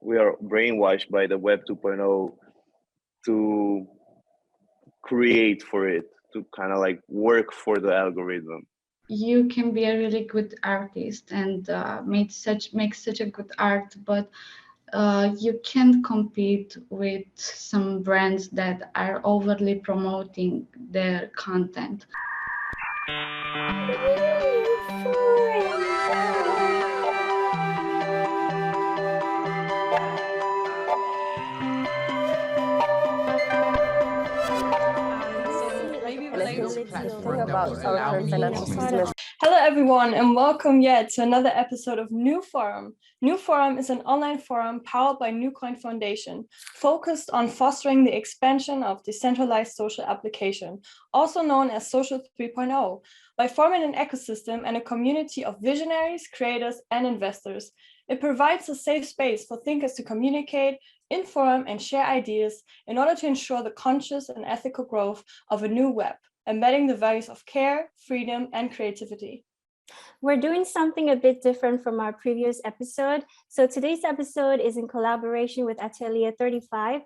we are brainwashed by the Web 2.0 to create for it, to kind of like work for the algorithm. You can be a really good artist and make such a good art, but you can't compete with some brands that are overly promoting their content. Hello everyone and welcome to another episode of NewForum. NewForum is an online forum powered by Newcoin Foundation, focused on fostering the expansion of decentralized social application, also known as Social 3.0, by forming an ecosystem and a community of visionaries, creators, and investors. It provides a safe space for thinkers to communicate, inform, and share ideas in order to ensure the conscious and ethical growth of a new web, embedding the values of care, freedom, and creativity. We're doing something a bit different from our previous episode. So today's episode is in collaboration with Atelier 35,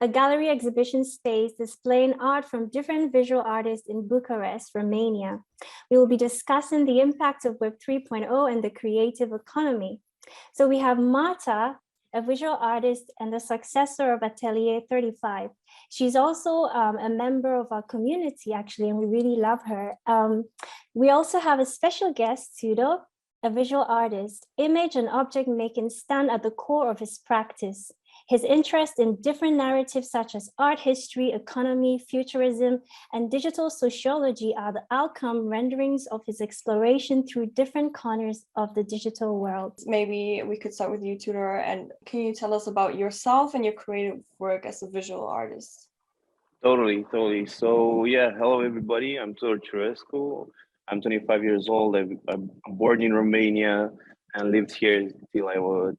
a gallery exhibition space displaying art from different visual artists in Bucharest, Romania. We will be discussing the impact of Web 3.0 and the creative economy. So we have Marta, a visual artist and the successor of Atelier 35. She's also a member of our community, actually, and we really love her. We also have a special guest, Tudor, a visual artist. Image and object making stand at the core of his practice. His interest in different narratives such as art history, economy, futurism, and digital sociology are the outcome renderings of his exploration through different corners of the digital world. Maybe we could start with you, Tudor, and can you tell us about yourself and your creative work as a visual artist? Totally. So yeah, hello everybody. I'm Tudor Ciurescu. I'm 25 years old. I'm born in Romania and lived here till I was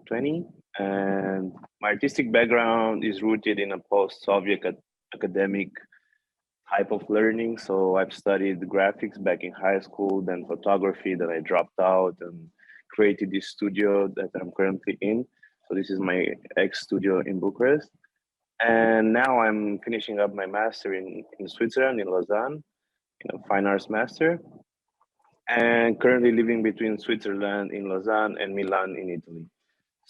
20. And my artistic background is rooted in a post-Soviet academic type of learning. So I've studied graphics back in high school, then photography, then I dropped out and created this studio that I'm currently in. So this is my ex-studio in Bucharest. And now I'm finishing up my master in Switzerland, in Lausanne, in a fine arts master. And currently living between Switzerland in Lausanne and Milan in Italy.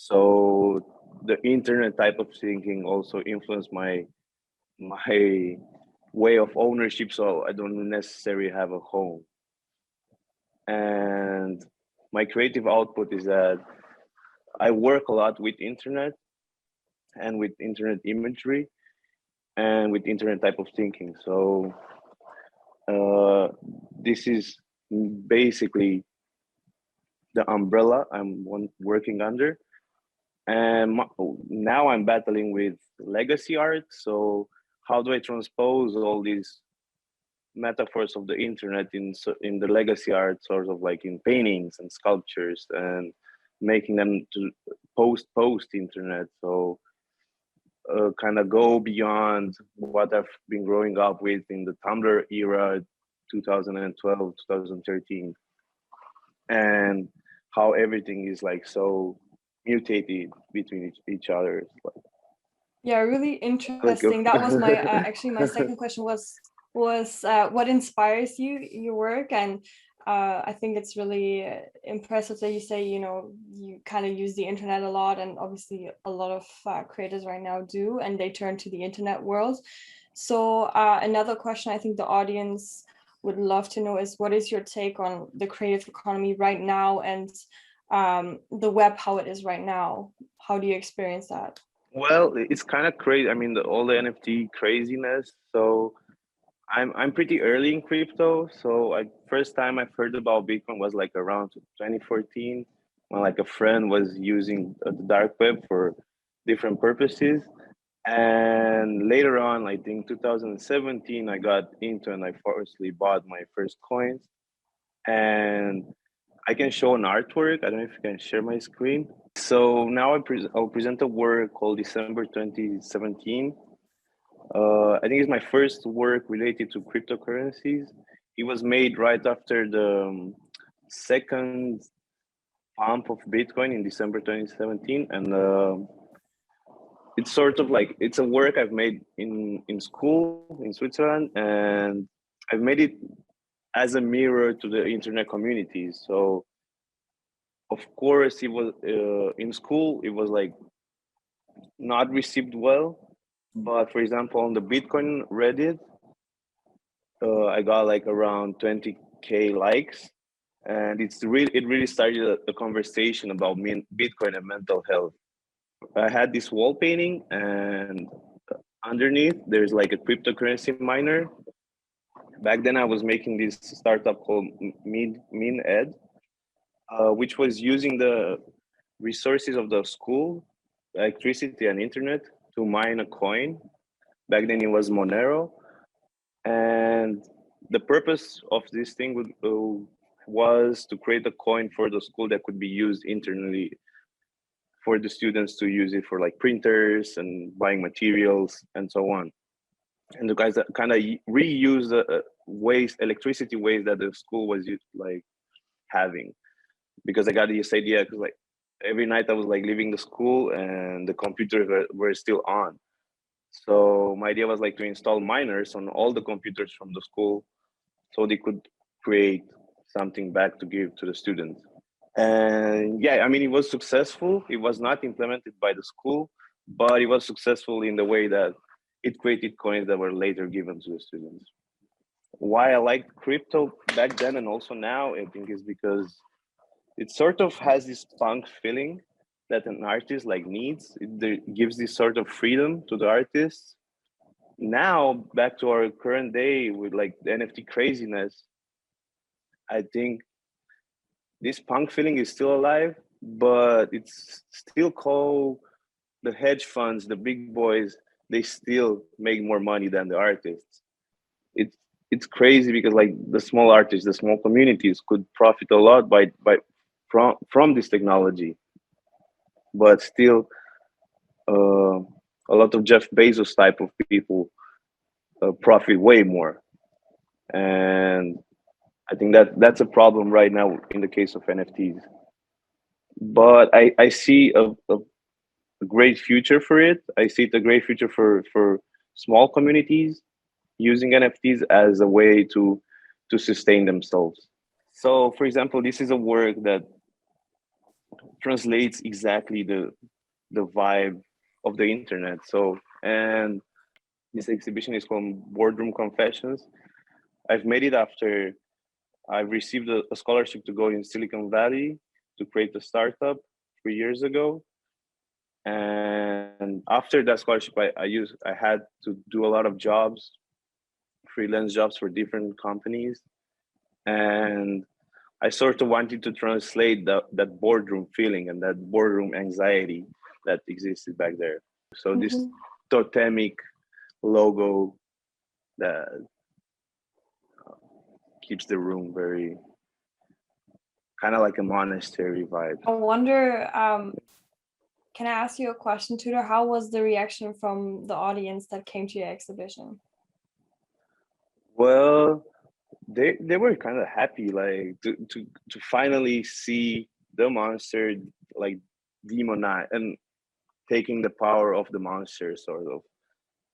So the internet type of thinking also influenced my way of ownership. So I don't necessarily have a home. And my creative output is that I work a lot with internet and with internet imagery and with internet type of thinking. So this is basically the umbrella I'm working under. And now I'm battling with legacy art. So how do I transpose all these metaphors of the internet in the legacy art, sort of like in paintings and sculptures, and making them to post internet? So kind of go beyond what I've been growing up with in the Tumblr era, 2012, 2013, and how everything is like so mutated between each other. Yeah, really interesting. That was my actually my second question was what inspires your work, and I think it's really impressive that you say, you know, you kind of use the internet a lot, and obviously a lot of creators right now do, and they turn to the internet world. So another question I think the audience would love to know is, what is your take on the creative economy right now and the web, how it is right now? How do you experience that? Well, it's kind of crazy. I mean, all the NFT craziness. So I'm pretty early in crypto. So first time I've heard about Bitcoin was like around 2014, when like a friend was using the dark web for different purposes. And later on, I think 2017, I got into and I fortunately bought my first coins. And I can show an artwork. I don't know if you can share my screen. So now I'll present a work called December 2017. I think it's my first work related to cryptocurrencies. It was made right after the second pump of Bitcoin in December 2017, and it's sort of like it's a work I've made in school in Switzerland, and I've made it as a mirror to the internet community. So of course, it was in school. It was like not received well, but for example, on the Bitcoin Reddit, I got like around 20K likes, and it really started a conversation about Bitcoin and mental health. I had this wall painting, and underneath there's like a cryptocurrency miner. Back then, I was making this startup called MinEd, which was using the resources of the school, electricity and internet, to mine a coin. Back then, it was Monero, and the purpose of this thing was to create a coin for the school that could be used internally for the students to use it for like printers and buying materials and so on. And the guys that kind of reuse the electricity waste that the school was like having, because I got this idea because like every night I was like leaving the school and the computers were still on. So my idea was like to install miners on all the computers from the school so they could create something back to give to the students. And yeah, I mean, it was successful. It was not implemented by the school, but it was successful in the way that it created coins that were later given to the students. Why I liked crypto back then and also now, I think, is because it sort of has this punk feeling that an artist like needs. It gives this sort of freedom to the artists. Now, back to our current day with like the NFT craziness, I think this punk feeling is still alive, but it's still called the hedge funds, the big boys, they still make more money than the artists. It's it's crazy because like the small artists, the small communities could profit a lot from this technology, but still uh, a lot of Jeff Bezos type of people profit way more, and I think that that's a problem right now in the case of NFTs. But I see a great future for it. I see it a great future for small communities using NFTs as a way to sustain themselves. So, for example, this is a work that translates exactly the vibe of the internet. So, and this exhibition is called Boardroom Confessions. I've made it after I've received a scholarship to go in Silicon Valley to create a startup 3 years ago. And after that scholarship, I had to do a lot of jobs, freelance jobs for different companies, and I sort of wanted to translate that boardroom feeling and that boardroom anxiety that existed back there. So this totemic logo that keeps the room very kind of like a monastery vibe. I wonder, can I ask you a question, Tudor? How was the reaction from the audience that came to your exhibition? Well, they were kind of happy, like to finally see the monster like demonize and taking the power of the monster, sort of.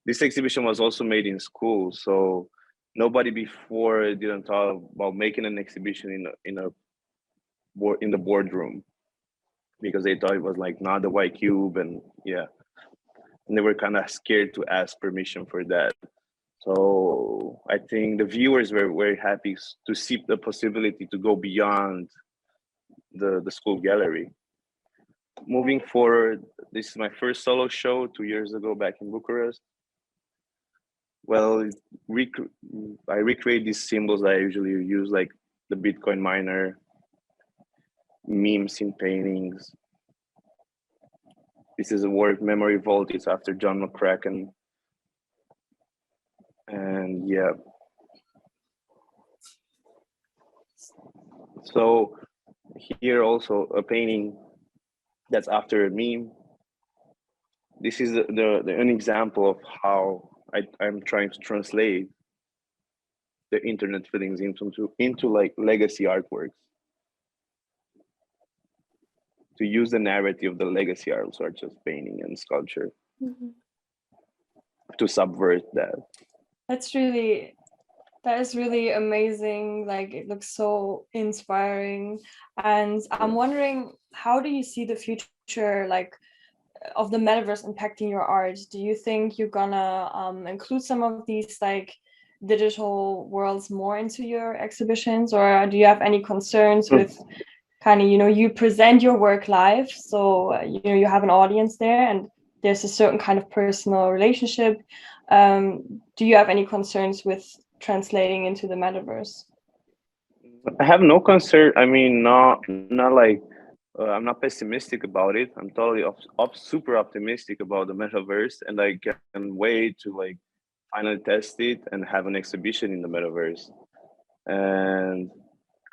This exhibition was also made in school, so nobody before didn't talk about making an exhibition in the boardroom because they thought it was like not the white cube, and yeah, and they were kind of scared to ask permission for that. So I think the viewers were very happy to see the possibility to go beyond the school gallery. Moving forward, this is my first solo show 2 years ago back in Bucharest. Well, I recreate these symbols that I usually use, like the Bitcoin miner, memes in paintings. This is a work, Memory Vault. It's after John McCracken. And yeah. So here also a painting that's after a meme. This is an example of how I'm trying to translate the internet feelings into like legacy artworks. to use the narrative of the legacy art, such as painting and sculpture, to subvert that. That is really amazing. Like, it looks so inspiring. And I'm wondering, how do you see the future, like, of the metaverse impacting your art? Do you think you're gonna include some of these like digital worlds more into your exhibitions, or do you have any concerns with kind of, you present your work live, so you have an audience there and there's a certain kind of personal relationship? Do you have any concerns with translating into the metaverse? I have no concern. I mean, not like I'm not pessimistic about it. I'm totally super optimistic about the metaverse, and I can wait to like finally test it and have an exhibition in the metaverse. And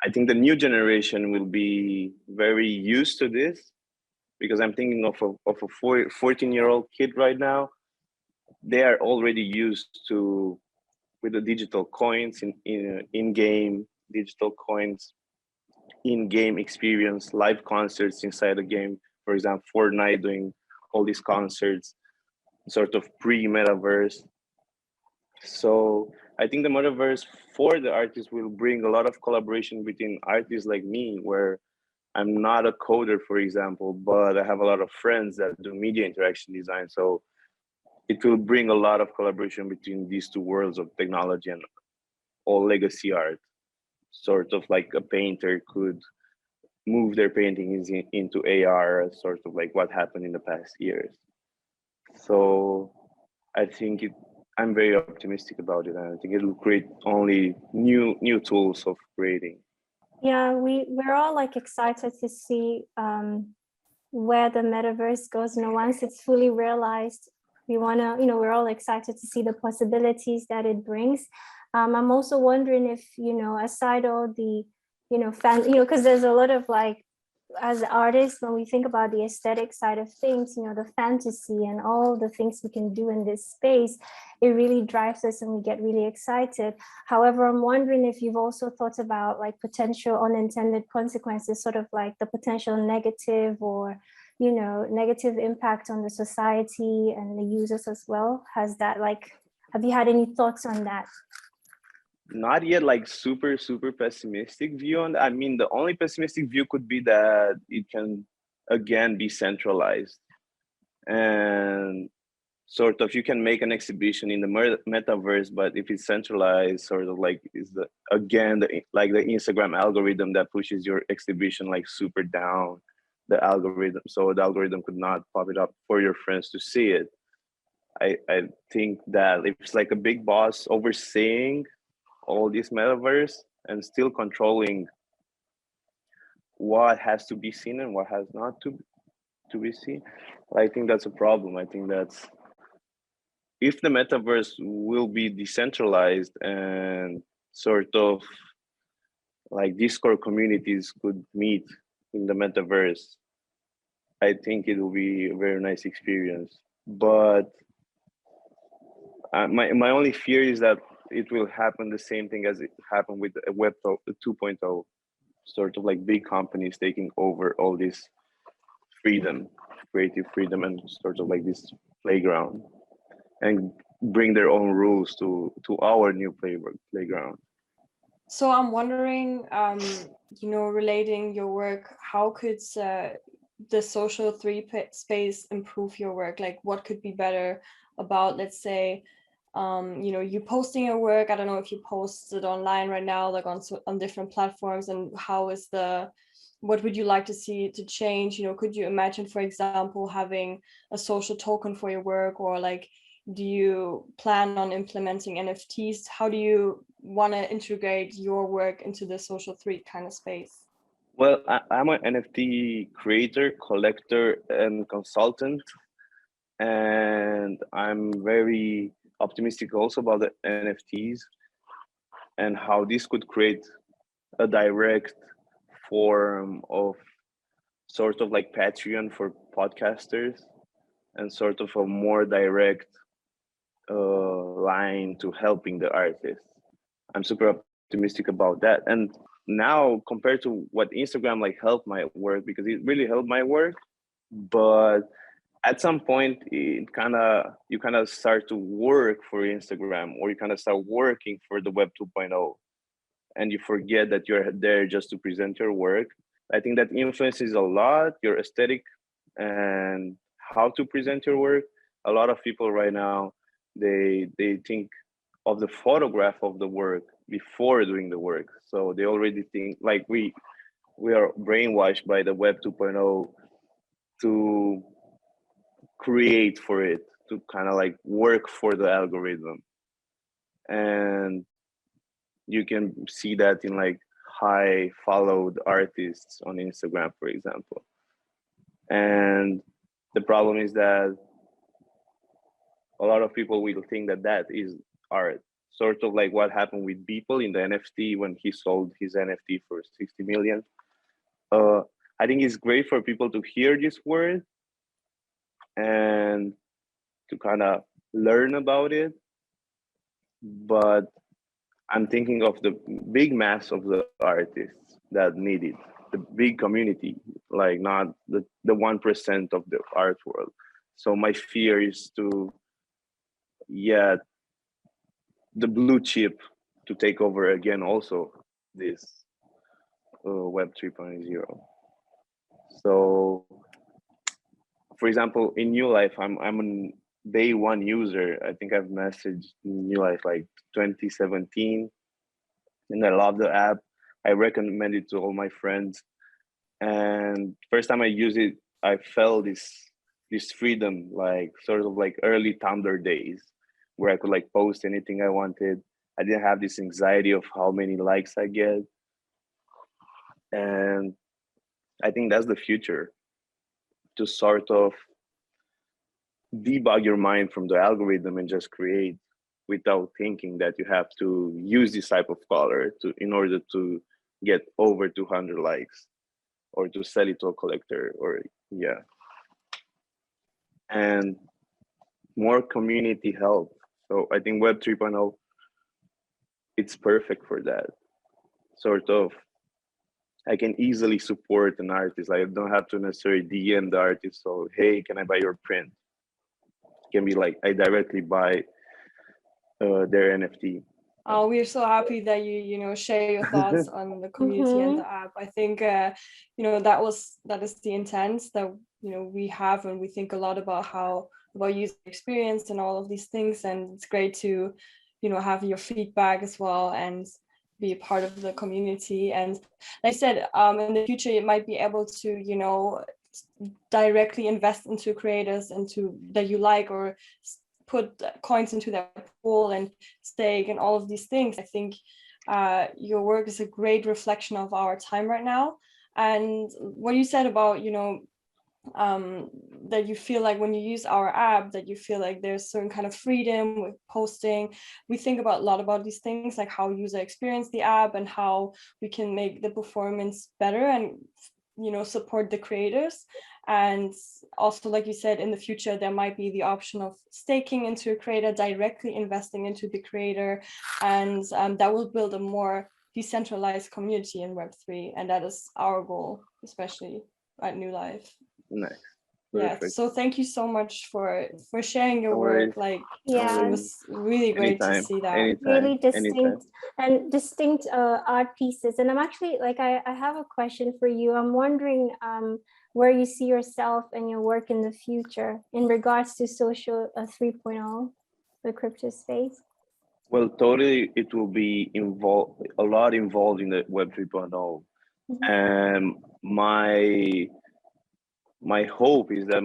I think the new generation will be very used to this, because I'm thinking of a 14-year-old kid right now. They are already used to with the digital coins in-game digital coins, in-game experience, live concerts inside the game. For example, Fortnite doing all these concerts, sort of pre-metaverse. So I think the metaverse for the artists will bring a lot of collaboration between artists like me, where I'm not a coder, for example, but I have a lot of friends that do media interaction design. So it will bring a lot of collaboration between these two worlds of technology and all legacy art. Sort of like a painter could move their paintings into AR, sort of like what happened in the past years. So I think I'm very optimistic about it, and I think it will create only new tools of creating. Yeah, we're all like excited to see where the metaverse goes. Once it's fully realized, we're all excited to see the possibilities that it brings. I'm also wondering if, aside all the, because there's a lot of like, as artists, when we think about the aesthetic side of things, the fantasy and all the things we can do in this space, it really drives us and we get really excited. However, I'm wondering if you've also thought about like potential unintended consequences, sort of like the potential negative or, negative impact on the society and the users as well. Have you had any thoughts on that? Not yet like super pessimistic view on that. I mean, the only pessimistic view could be that it can again be centralized, and sort of you can make an exhibition in the metaverse, but if it's centralized, sort of like is the Instagram algorithm that pushes your exhibition like super down the algorithm, so the algorithm could not pop it up for your friends to see it. I think that if it's like a big boss overseeing all this metaverse and still controlling what has to be seen and what has not to be seen, I think that's a problem. I think that's if the metaverse will be decentralized and sort of like Discord communities could meet in the metaverse, I think it will be a very nice experience. But my only fear is that it will happen the same thing as it happened with Web 2.0, sort of like big companies taking over all this freedom, creative freedom, and sort of like this playground, and bring their own rules to our new playground. So I'm wondering, relating your work, how could the social 3 space improve your work? Like, what could be better about, let's say, you posting your work? I don't know if you post it online right now, like on different platforms, and what would you like to see to change? Could you imagine, for example, having a social token for your work, or like, do you plan on implementing NFTs? How do you want to integrate your work into the social 3 kind of space? Well, I'm an NFT creator, collector, and consultant, and I'm very optimistic also about the NFTs and how this could create a direct form of sort of like Patreon for podcasters, and sort of a more direct line to helping the artists. I'm super optimistic about that. And now compared to what Instagram like helped my work, because it really helped my work, but at some point you kind of start to work for Instagram, or you kind of start working for the Web 2.0, and you forget that you're there just to present your work. I think that influences a lot your aesthetic and how to present your work. A lot of people right now, they think of the photograph of the work before doing the work. So they already think like we are brainwashed by the Web 2.0 to create for it, to kind of like work for the algorithm. And you can see that in like high followed artists on Instagram, for example. And the problem is that a lot of people will think that that is art, sort of like what happened with Beeple in the NFT when he sold his NFT for 60 million. I think it's great for people to hear this word and to kind of learn about it. But I'm thinking of the big mass of the artists that need it, the big community, like not the 1% of the art world. So my fear is to, yeah, the blue chip to take over again also this Web 3.0. So, for example, in New Life, I'm a day one user. I think I've messaged New Life like 2017, and I love the app. I recommend it to all my friends. And first time I use it, I felt this freedom, like sort of like early Tumblr days, where I could like post anything I wanted. I didn't have this anxiety of how many likes I get. And I think that's the future, to sort of debug your mind from the algorithm and just create without thinking that you have to use this type of color to in order to get over 200 likes or to sell it to a collector, or yeah. And more community help. So I think Web 3.0, it's perfect for that. Sort of, I can easily support an artist. I don't have to necessarily DM the artist. So, hey, can I buy your print? It can be like, I directly buy their NFT. Oh, we're so happy that you share your thoughts on the community and the app. I think that is the intent that we have, and we think a lot about user experience and all of these things. And it's great to have your feedback as well and be a part of the community. And like I said, in the future, you might be able to directly invest into creators that you like, or put coins into their pool and stake and all of these things. I think your work is a great reflection of our time right now. And what you said about that you feel like when you use our app, that you feel like there's certain kind of freedom with posting. We think a lot about these things, like how user experience the app and how we can make the performance better and support the creators. And also, like you said, in the future there might be the option of staking into a creator, directly investing into the creator, and that will build a more decentralized community in Web3, and that is our goal, especially at New Life. Nice. Yeah, so thank you so much for sharing your work. Like, yeah, it was really great to see that. Really distinct art pieces. And I'm actually like, I have a question for you. I'm wondering where you see yourself and your work in the future in regards to social 3.0, the crypto space. Well, totally, it will be a lot involved in the Web 3.0. And my hope is that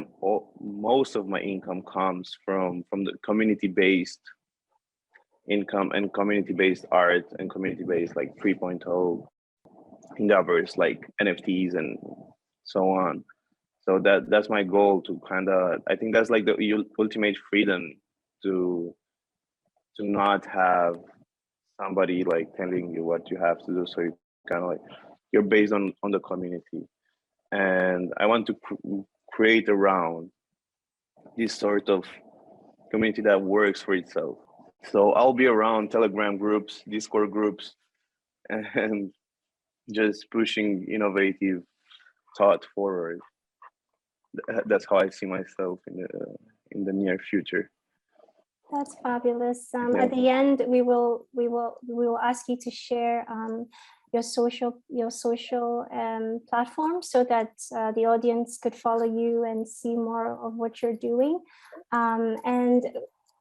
most of my income comes from the community-based income and community-based art and community-based like 3.0 endeavors like NFTs and so on. So that's my goal, to kind of, I think that's like the ultimate freedom to not have somebody like telling you what you have to do. So you kind of like, you're based on the community. And I want to create around this sort of community that works for itself. So I'll be around Telegram groups, Discord groups, and just pushing innovative thought forward. That's how I see myself in the near future. That's fabulous. Yeah. At the end, we will ask you to share your social platform so that the audience could follow you and see more of what you're doing. And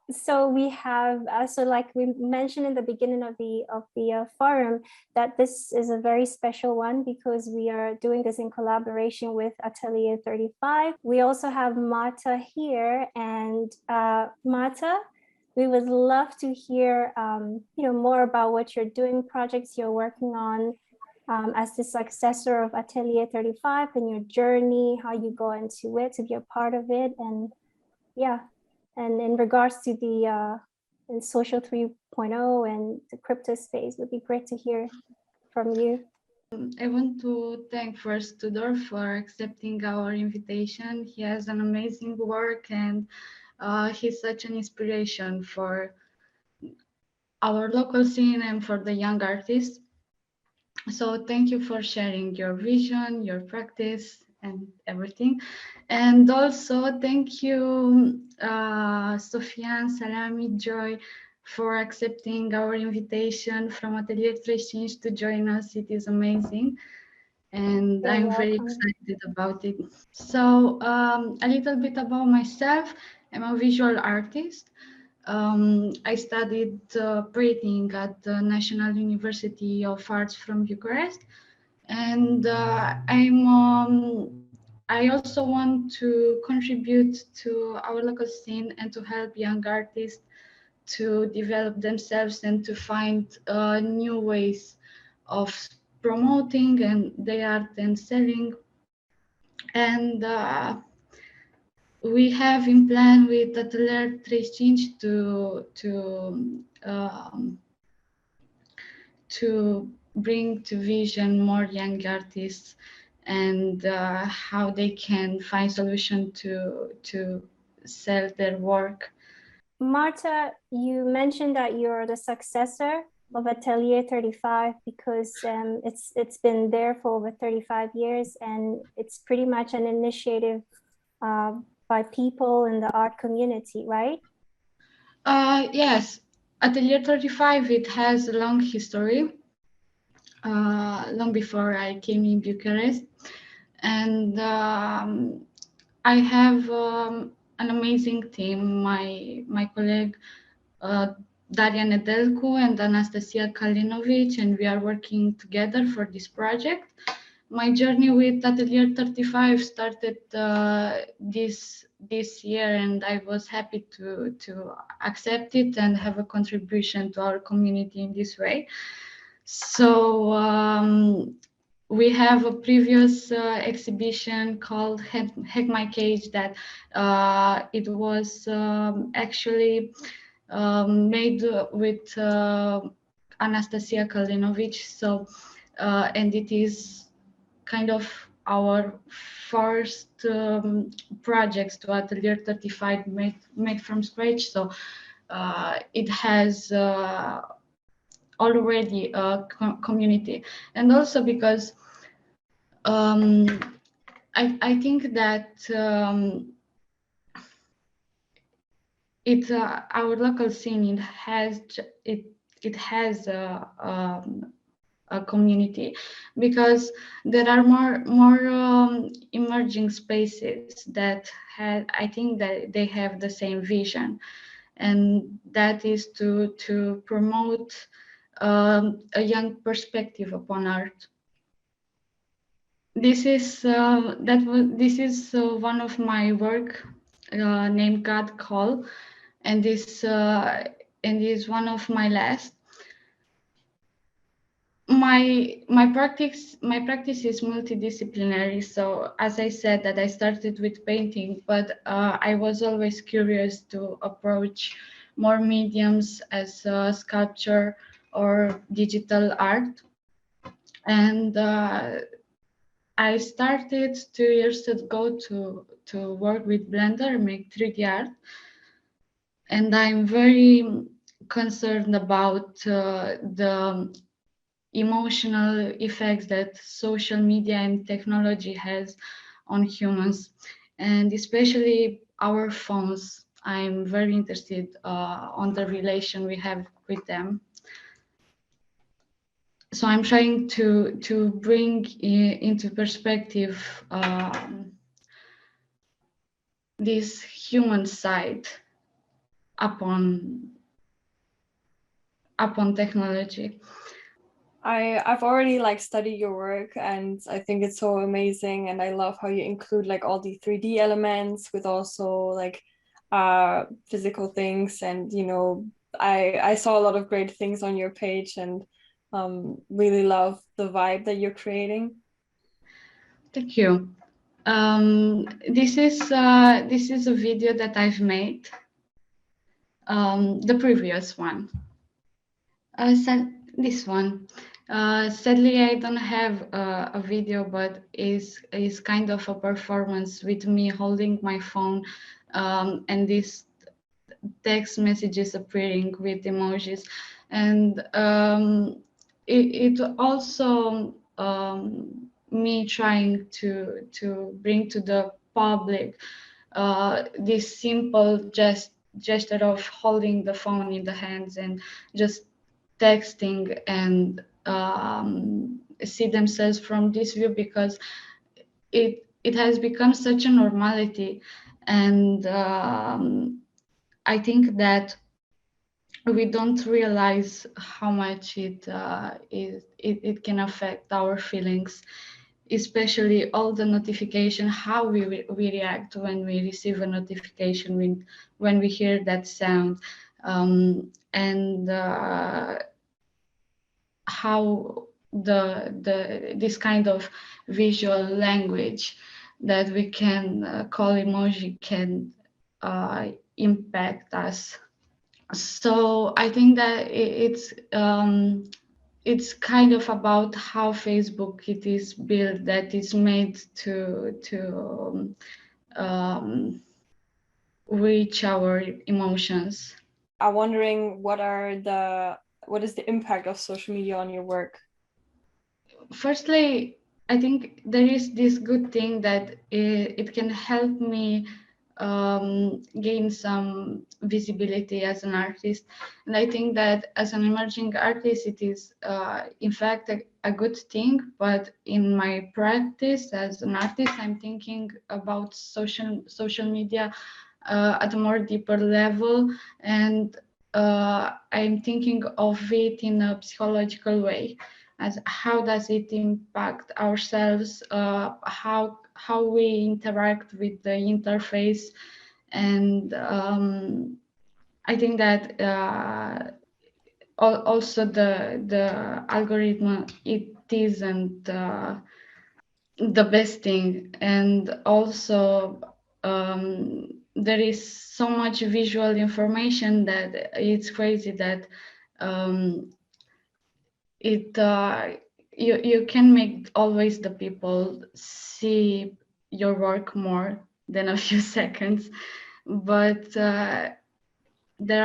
so we have, so like we mentioned in the beginning of the forum, that this is a very special one because we are doing this in collaboration with Atelier 35. We also have Marta here, and Marta, we would love to hear more about what you're doing, projects you're working on as the successor of Atelier 35 and your journey, how you go into it to be a part of it, and yeah. And in regards to the social 3.0 and the crypto space, would be great to hear from you. I want to thank first Tudor for accepting our invitation. He has an amazing work, and he's such an inspiration for our local scene and for the young artists. So thank you for sharing your vision, your practice, and everything. And also thank you, Sofian, Salami, Joy, for accepting our invitation from Atelier 35 to join us. It is amazing. And You're I'm very welcome. excited about it. So a little bit about myself. I'm a visual artist. I studied painting at the National University of Arts from Bucharest, and I also want to contribute to our local scene and to help young artists to develop themselves and to find new ways of promoting and their art and selling. And we have in plan with Atelier 35 to bring to vision more young artists and how they can find solution to sell their work. Marta, you mentioned that you're the successor of Atelier 35 because it's been there for over 35 years, and it's pretty much an initiative by people in the art community, right? Yes, Atelier 35, it has a long history, long before I came in Bucharest. And I have an amazing team. My colleague Daria Nedelcu and Anastasia Kalinovic, and we are working together for this project. My journey with Atelier 35 started this year, and I was happy to accept it and have a contribution to our community in this way. So we have a previous exhibition called Hack My Cage that it was actually made with Anastasia Kalinovic. So, and it is kind of our first projects to Atelier 35 made from scratch. So it has already a community, and also because I think that our local scene it has a community, because there are more emerging spaces that I think that they have the same vision, and that is to promote a young perspective upon art. This is one of my work named God Call, and this is one of my last. My practice is multidisciplinary. So as I said, that I started with painting, but I was always curious to approach more mediums as sculpture or digital art. And I started 2 years ago to work with Blender, make 3D art, and I'm very concerned about the emotional effects that social media and technology has on humans, and especially our phones. I'm very interested on the relation we have with them. So I'm trying to bring into perspective this human side upon technology. I've already like studied your work, and I think it's so amazing, and I love how you include like all the 3D elements with also like physical things, and you know, I saw a lot of great things on your page, and really love the vibe that you're creating. Thank you. This is a video that I've made. The previous one. This one. Sadly, I don't have a video, but is kind of a performance with me holding my phone, and this text messages appearing with emojis, and it also me trying to bring to the public this simple gesture of holding the phone in the hands and just texting and see themselves from this view, because it has become such a normality, and I think that we don't realize how much it can affect our feelings, especially all the notification, how we react when we receive a notification, when we hear that sound, and how this kind of visual language that we can call emoji can impact us. So I think that it's kind of about how Facebook it is built, that is made to reach our emotions. I'm wondering what is the impact of social media on your work? Firstly, I think there is this good thing that it can help me gain some visibility as an artist, and I think that as an emerging artist it is in fact a good thing. But in my practice as an artist, I'm thinking about social media at a more deeper level, and I'm thinking of it in a psychological way, as how does it impact ourselves, how we interact with the interface. And I think that also the algorithm, it isn't the best thing, and also there is so much visual information that it's crazy that it you can make always the people see your work more than a few seconds, but there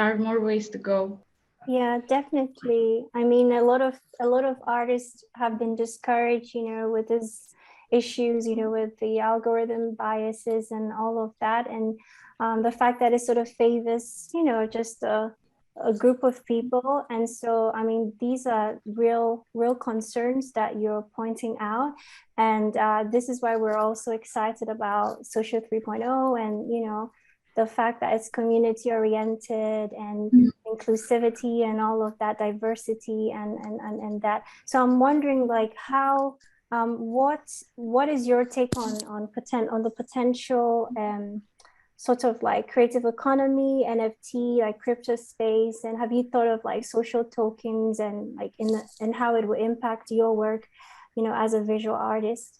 are more ways to go. Yeah, definitely. I mean, a lot of artists have been discouraged, you know, with these issues, you know, with the algorithm biases and all of that, and the fact that it sort of favors, you know, just a group of people. And so, I mean, these are real concerns that you're pointing out, and this is why we're also excited about Social 3.0, and you know, the fact that it's community oriented and inclusivity and all of that, diversity and that. So I'm wondering, like, how what is your take on the potential sort of like creative economy, NFT, like crypto space, and have you thought of like social tokens and like and how it will impact your work, you know, as a visual artist?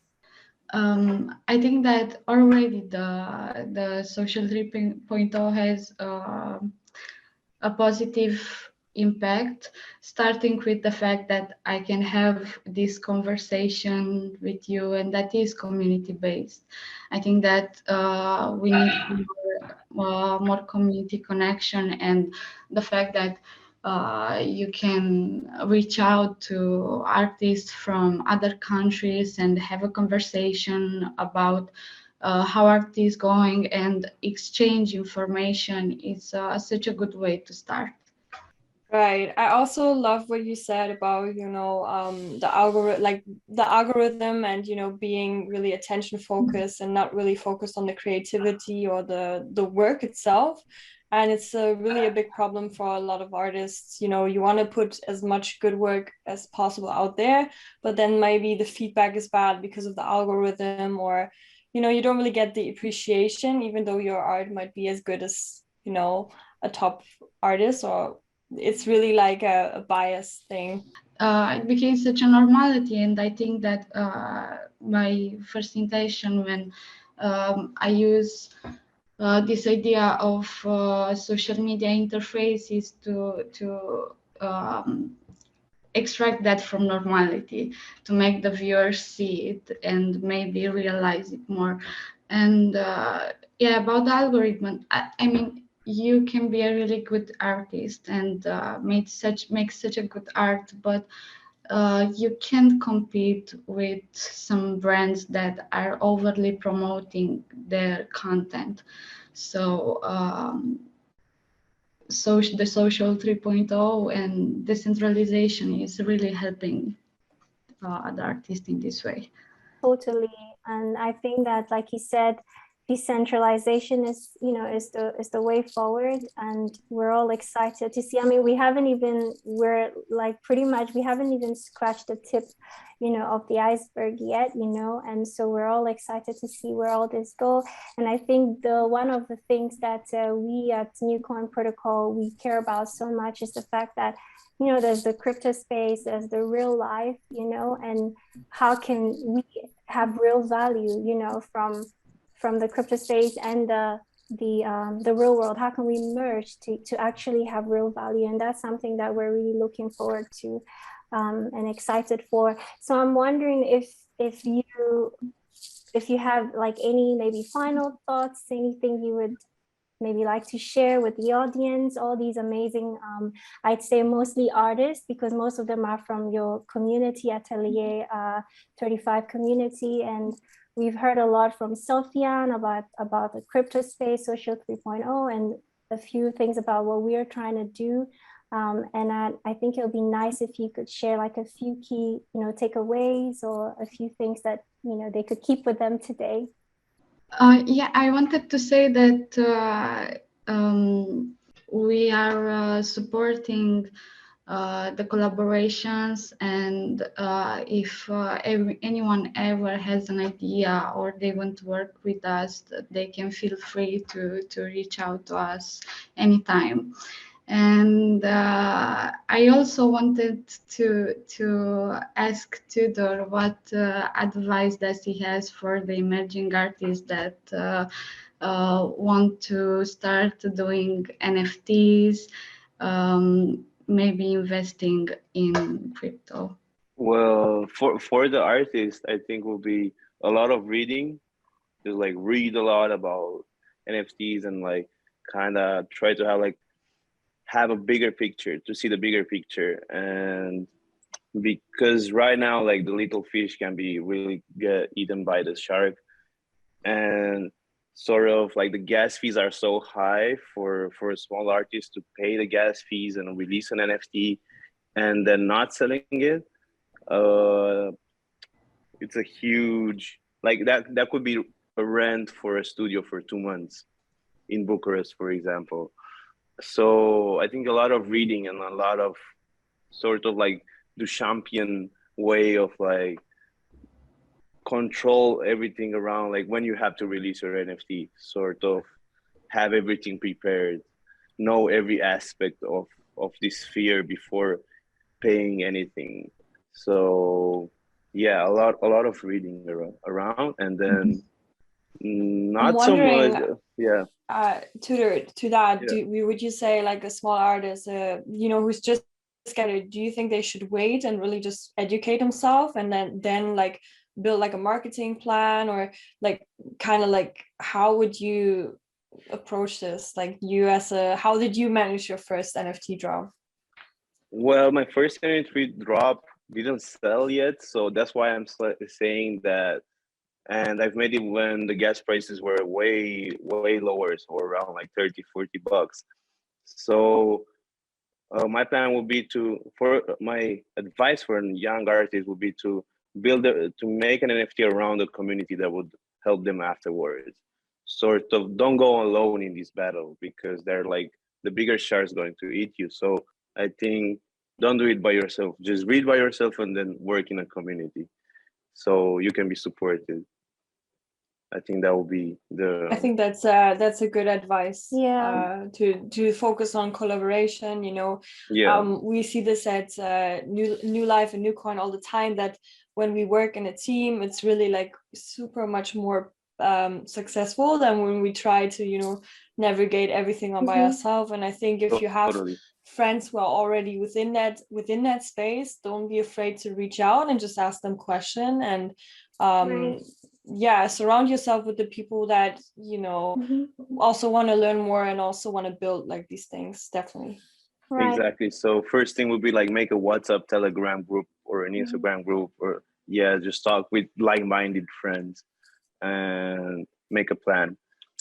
I think that already the Social 3.0 has a positive impact, starting with the fact that I can have this conversation with you, and that is community based. I think that we need more community connection, and the fact that You can reach out to artists from other countries and have a conversation about how art is going, and exchange information is such a good way to start. Right. I also love what you said about, the algorithm and, being really attention focused and not really focused on the creativity or the work itself. And it's really a big problem for a lot of artists. You want to put as much good work as possible out there, but then maybe the feedback is bad because of the algorithm, or, you don't really get the appreciation, even though your art might be as good as, a top artist, or it's really like a bias thing. It became such a normality, and I think that my first intention when I use this idea of social media interface is to extract that from normality, to make the viewers see it and maybe realize it more. And yeah, about the algorithm, I mean, you can be a really good artist and make such a good art, but you can't compete with some brands that are overly promoting their content. So the social 3.0 and decentralization is really helping the artist in this way. Totally. And I think that, like you said, decentralization is the way forward, and we're all excited to see. I mean, we haven't even scratched the tip of the iceberg yet, and so we're all excited to see where all this go. And I think one of the things that we at New Coin Protocol we care about so much is the fact that there's the crypto space, there's the real life, and how can we have real value from the crypto space and the real world? How can we merge to actually have real value? And that's something that we're really looking forward to and excited for. So I'm wondering if you have like any maybe final thoughts, anything you would maybe like to share with the audience, all these amazing, I'd say mostly artists, because most of them are from your community, Atelier 35 community. And we've heard a lot from Sofian about the crypto space, social 3.0, and a few things about what we're trying to do. And I think it'll be nice if you could share like a few key, takeaways, or a few things that, they could keep with them today. Yeah, I wanted to say that we are supporting the collaborations, and if anyone ever has an idea or they want to work with us, they can feel free to reach out to us anytime. And I also wanted to ask Tudor what advice does he has for the emerging artists that want to start doing NFTs, maybe investing in crypto. Well, for the artist, I think will be a lot of reading. Just like read a lot about NFTs and like kind of try to have a bigger picture, to see the bigger picture. And because right now, like the little fish can be really get eaten by the shark, and sort of like the gas fees are so high for a small artist to pay the gas fees and release an NFT and then not selling it. It's a huge, like that could be a rent for a studio for 2 months in Bucharest, for example. So I think a lot of reading and a lot of sort of like Duchampian way of like control everything around, like when you have to release your NFT, sort of have everything prepared, know every aspect of this sphere before paying anything. So yeah, a lot of reading around, and then not so much. Yeah. Tudor, to that, Yeah. would you say like a small artist, who's just started, do you think they should wait and really just educate himself and then like build like a marketing plan, or like kind of like how would you approach this? Like how did you manage your first NFT drop? Well, my first NFT drop didn't sell yet, so that's why I'm saying that. And I've made it when the gas prices were way lower, so around like 30, $40. So my plan would be for my advice for a young artist would be to to make an NFT around a community that would help them afterwards. Sort of don't go alone in this battle because they're like the bigger sharks going to eat you. So I think don't do it by yourself. Just read by yourself and then work in a community so you can be supported. I think that will be I the think that's a good advice. Yeah. To focus on collaboration. We see this at New Life and NewCoin all the time, that when we work in a team, it's really like super much more successful than when we try to navigate everything on by ourselves. And I think if you have totally. friends who are already within that space, don't be afraid to reach out and just ask them question. And Right. yeah, surround yourself with the people that also want to learn more and also want to build like these things. Definitely. Right. Exactly. So first thing would be like make a WhatsApp, Telegram group or an Instagram group, or just talk with like-minded friends and make a plan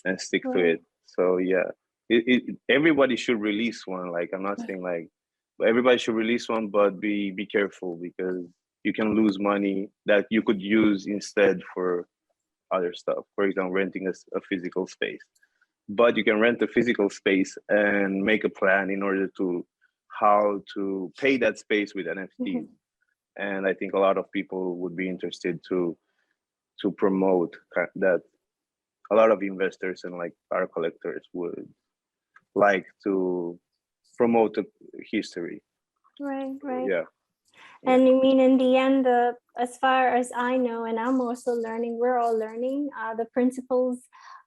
and stick to it. So everybody should release one. Like I'm not saying like everybody should release one, but be careful because you can lose money that you could use instead for other stuff. For example, renting a physical space. But you can rent a physical space and make a plan in order to how to pay that space with NFTs. And I think a lot of people would be interested to promote that. A lot of investors and like art collectors would like to promote the history. Right. Yeah. And I mean, in the end, as far as I know, and I'm also learning, we're all learning, the principles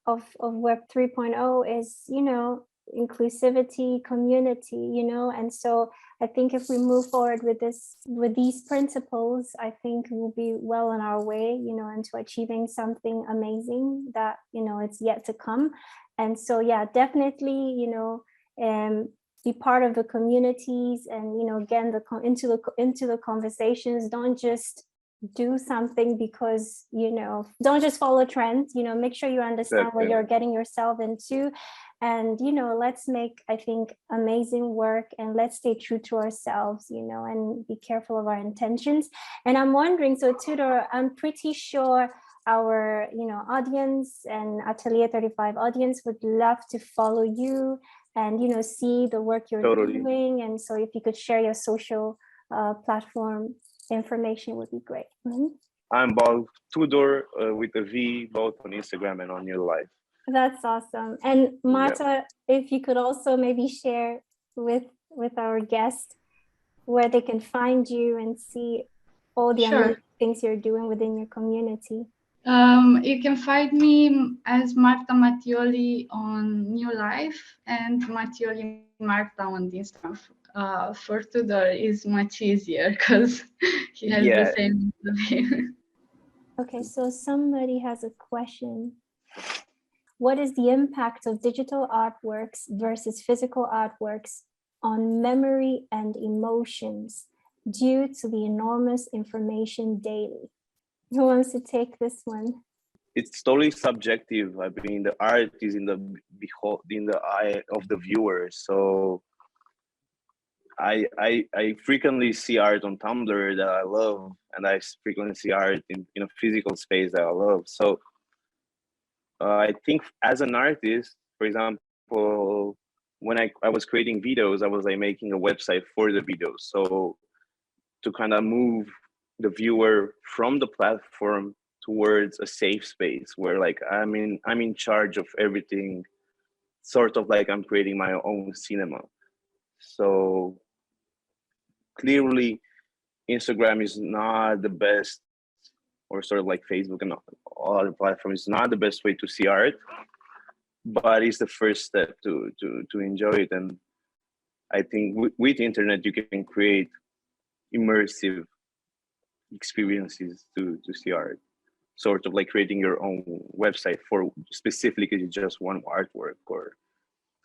of Web 3.0 is, inclusivity, community, and so I think if we move forward with these principles, I think we'll be well on our way, into achieving something amazing that, it's yet to come. And so, yeah, definitely, be part of the communities and, again, into the conversations. Don't just do something because, don't just follow trends, make sure you understand what you're getting yourself into. And, let's make, I think, amazing work, and let's stay true to ourselves, and be careful of our intentions. And I'm wondering, so Tudor, I'm pretty sure our, audience and Atelier 35 audience would love to follow you and, see the work you're doing. And so if you could share your social platform information would be great. I'm both Tudor with a V, both on Instagram and on New Life. That's awesome. And Marta, if you could also maybe share with our guests where they can find you and see all the amazing things you're doing within your community. You can find me as Marta Mattioli on New Life and Mattioli Marta on Instagram. For Tudor is much easier because he has the same name. Okay, so somebody has a question. What is the impact of digital artworks versus physical artworks on memory and emotions due to the enormous information daily? Who wants to take this one? It's totally subjective. I mean, the art is in the eye of the viewer. So I frequently see art on Tumblr that I love, and I frequently see art in a physical space that I love. So I think as an artist, for example, when I was creating videos, I was like making a website for the videos. So to kind of move the viewer from the platform towards a safe space where like I'm in charge of everything, sort of like I'm creating my own cinema. So clearly Instagram is not the best, or sort of like Facebook and all other platforms, is not the best way to see art, but it's the first step to enjoy it. And I think with the internet you can create immersive experiences to see art, sort of like creating your own website for specifically just one artwork, or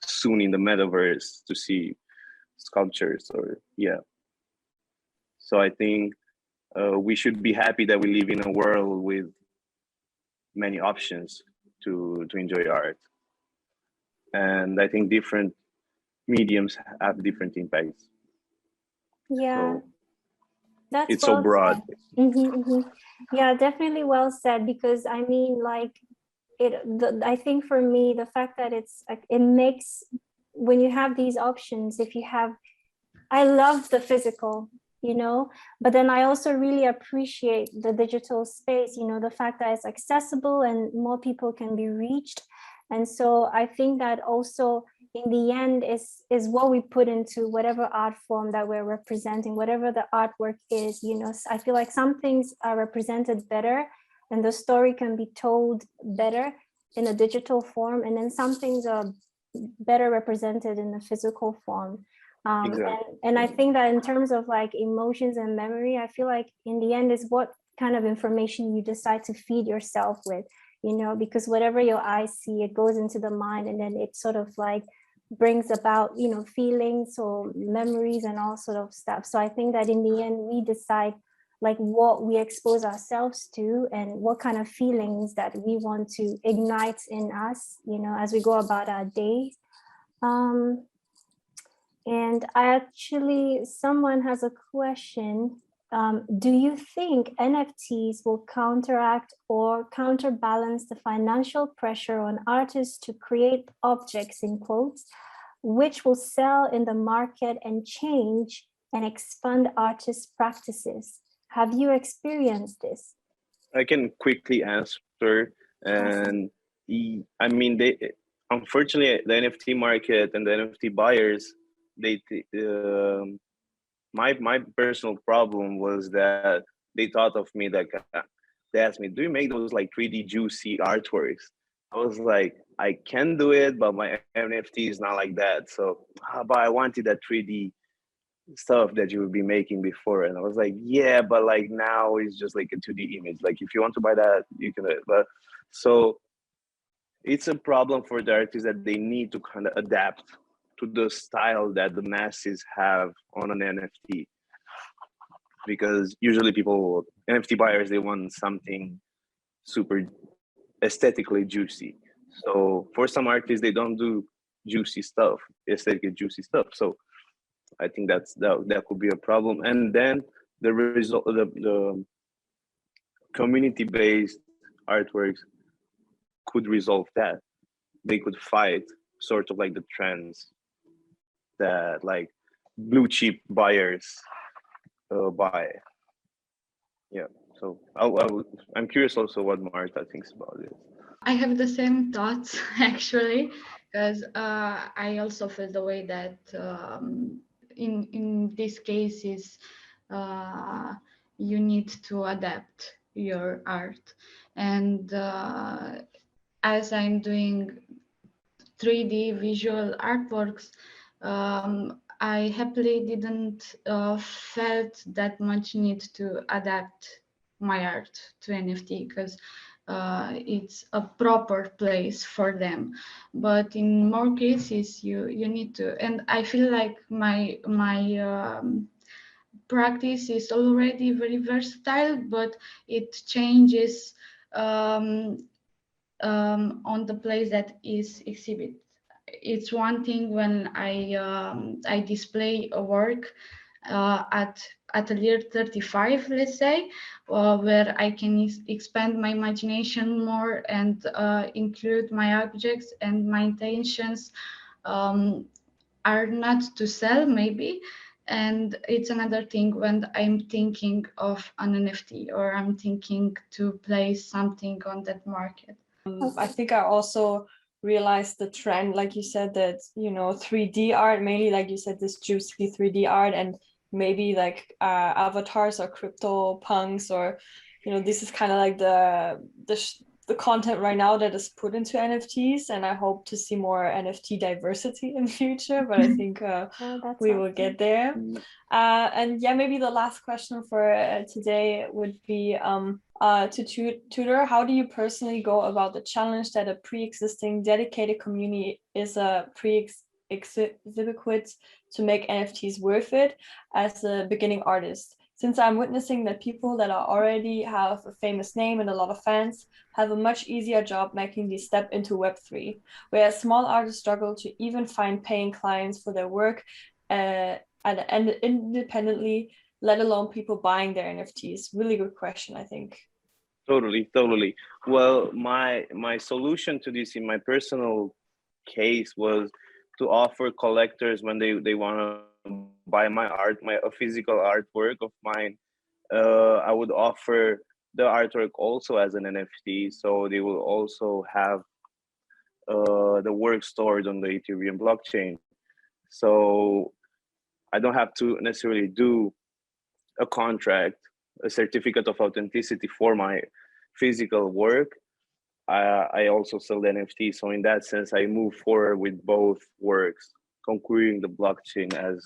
soon in the metaverse to see sculptures, or So I think we should be happy that we live in a world with many options to enjoy art. And I think different mediums have different impacts. Yeah, So that's it's so well broad. said. Yeah, definitely well said, because I mean, like, I think for me, the fact that it's like, it makes, when you have these options, if you have, I love the physical, you know, but then I also really appreciate the digital space, you know, the fact that it's accessible and more people can be reached. And so I think that also in the end is what we put into whatever art form that we're representing, whatever the artwork is, you know. I feel like some things are represented better and the story can be told better in a digital form, and then some things are better represented in a physical form. Exactly. And I think that in terms of like emotions and memory, I feel like in the end is what kind of information you decide to feed yourself with, you know, because whatever your eyes see, it goes into the mind, and then it sort of like brings about, you know, feelings or memories and all sort of stuff. So I think that in the end, we decide like what we expose ourselves to and what kind of feelings that we want to ignite in us, you know, as we go about our days. And someone has a question. Do you think NFTs will counteract or counterbalance the financial pressure on artists to create objects, in quotes, which will sell in the market and change and expand artists' practices? Have you experienced this? I can quickly answer. And I mean, unfortunately, the NFT market and the NFT buyers, my personal problem was that they thought of me like, they asked me, do you make those like 3D juicy artworks? I was like, I can do it, but my NFT is not like that. So, but I wanted that 3D stuff that you would be making before. And I was like, yeah, but like now it's just like a 2D image. Like if you want to buy that, you can do it. But so it's a problem for the artists that they need to kind of adapt to the style that the masses have on an NFT. Because usually NFT buyers, they want something super aesthetically juicy. So for some artists, they don't do juicy stuff, aesthetically juicy stuff. So I think that could be a problem. And then the result, the community-based artworks could resolve that. They could fight sort of like the trends that like blue chip buyers buy. Yeah. So I'm curious also what Marta thinks about it. I have the same thoughts actually, because I also feel the way that in these cases you need to adapt your art, and as I'm doing 3D visual artworks, I happily didn't felt that much need to adapt my art to NFT, because it's a proper place for them. But in more cases, you need to, and I feel like my practice is already very versatile, but it changes on the place that is exhibit. It's one thing when I display a work at Atelier 35, let's say, where I can expand my imagination more and include my objects, and my intentions are not to sell maybe. And it's another thing when I'm thinking of an NFT or I'm thinking to place something on that market. I think I also realized the trend, like you said, that, you know, 3D art, mainly like you said, this juicy 3D art, and maybe like avatars or crypto punks, or, you know, this is kind of like the content right now that is put into NFTs, and I hope to see more NFT diversity in the future, but I think we will get there. And yeah, maybe the last question for today would be to Tudor, how do you personally go about the challenge that a pre-existing dedicated community is a prerequisite to make NFTs worth it as a beginning artist? since I'm witnessing that people that are already have a famous name and a lot of fans have a much easier job making the step into Web3, whereas small artists struggle to even find paying clients for their work and independently, let alone people buying their NFTs. Really good question, I think. Totally. Well, my solution to this in my personal case was to offer collectors when they want to buy my art, a physical artwork of mine. I would offer the artwork also as an NFT, so they will also have the work stored on the Ethereum blockchain. So I don't have to necessarily do a contract, a certificate of authenticity for my physical work. I also sell the NFT. So in that sense, I move forward with both works, conquering the blockchain, as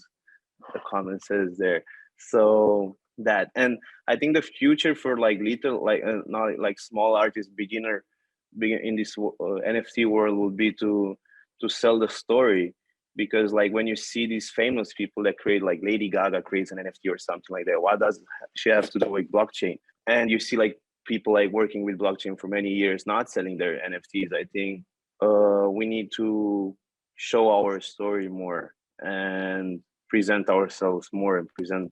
the comment says there. So that, and I think the future for like little, like not like small artists, begin in this NFT world will be to sell the story, because like when you see these famous people that create, like Lady Gaga creates an NFT or something like that, what does she have to do with blockchain? And you see like people like working with blockchain for many years not selling their NFTs. I think we need to show our story more and present ourselves more and present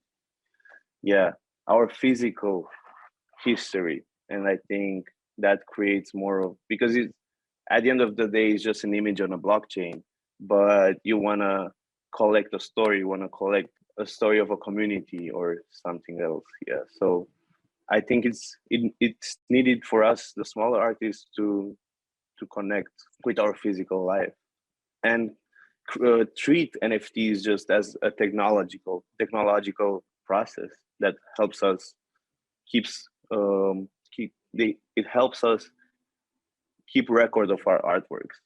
our physical history. And I think that creates more of, because it's, at the end of the day, it's just an image on a blockchain, but you want to collect a story, you want to collect a story of a community or something else. So I think it's needed for us, the smaller artists, to connect with our physical life and treat NFTs just as a technological process that helps us it helps us keep record of our artworks.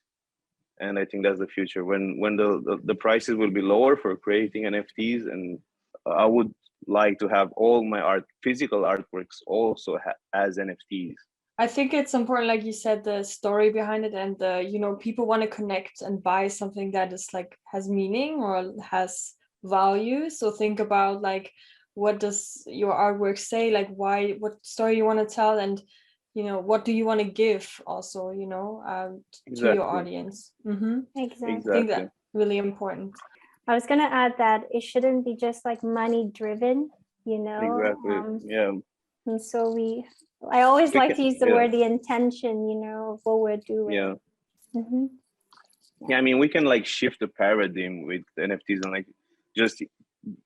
And I think that's the future, when the prices will be lower for creating NFTs. And I would like to have all my physical artworks also as NFTs. I think it's important, like you said, the story behind it, and people want to connect and buy something that is like has meaning or has value. So think about like, what does your artwork say? Like, what story you want to tell, and what do you want to give also, to your audience. Exactly. I think that's really important. I was going to add that it shouldn't be just like money driven, Exactly. And so I always like to use the word, the intention, of what we're doing. I mean, we can like shift the paradigm with NFTs, and like just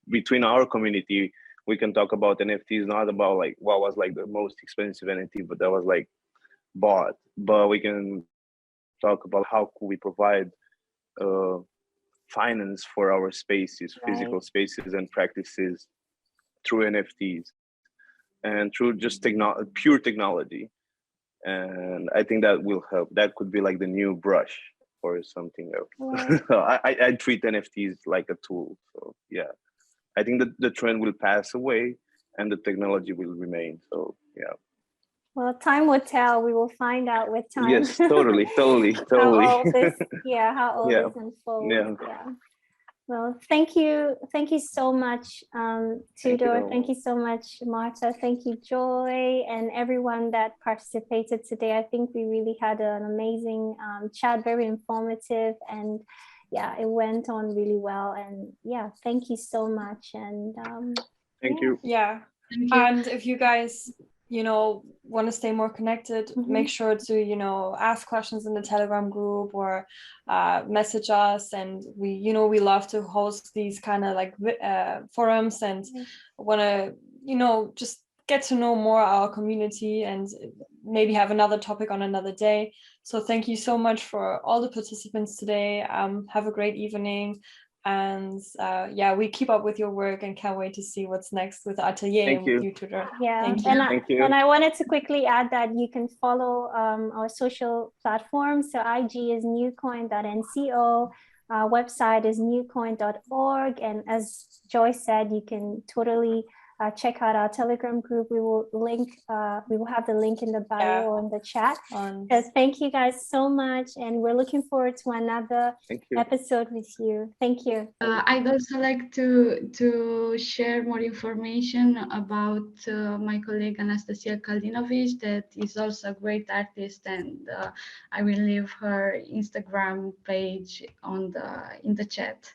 between our community, we can talk about NFTs, not about like what was like the most expensive NFT, but that was like bought. But we can talk about how could we provide finance for our spaces, physical spaces and practices through NFTs and through just pure technology. And I think that will help. That could be like the new brush or something else. I treat NFTs like a tool. So yeah, I think that the trend will pass away and the technology will remain. So yeah. Well, time will tell. We will find out with time. Yes, totally. How all this unfolds. Yeah. Well, thank you so much, Tudor. Thank you so much, Marta. Thank you, Joy, and everyone that participated today. I think we really had an amazing chat, very informative, and it went on really well. And thank you so much. And thank you. Yeah. And if you guys want to stay more connected, make sure to ask questions in the Telegram group or message us. And we love to host these kind of like forums, and want to just get to know more our community and maybe have another topic on another day. So thank you so much for all the participants today. Have a great evening. And we keep up with your work and can't wait to see what's next with Atelier and with you, Tudor. Thank you. And I wanted to quickly add that you can follow our social platforms. So IG is newcoin.nco, our website is newcoin.org, and as Joy said, you can totally check out our Telegram group. We will have the link in the bio or in the chat. Thank you guys so much, and we're looking forward to another episode with you. Thank you. I'd also like to share more information about my colleague Anastasia Kalinovic, that is also a great artist, and I will leave her Instagram page in the chat.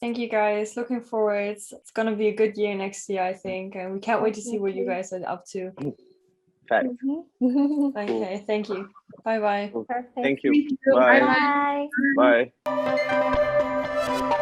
Thank you guys. Looking forward. It's going to be a good year next year, I think. And we can't wait to see what you guys are up to. Fact. Okay, thank you. Bye-bye. Perfect. Thank you. Thank you. Bye. Bye. Bye.